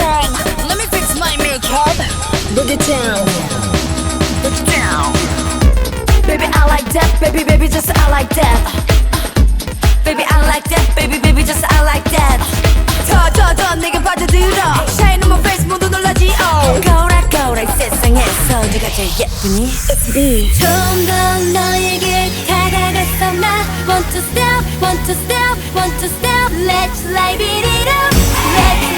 down. Let me fix my makeup. Boogie down. Boogie down. Baby, I like that. Baby, baby, just I like that. Baby, I like that. Baby, baby, just I like that. 더 내게 빠져들어. Shine on my face 모두 놀라지. 거울아 세상에서 네가 제일 예쁘니. It's me. 좀 더 너에게 다가갔어 나. Want to step, want to step, want to step. Let's light it up. Let's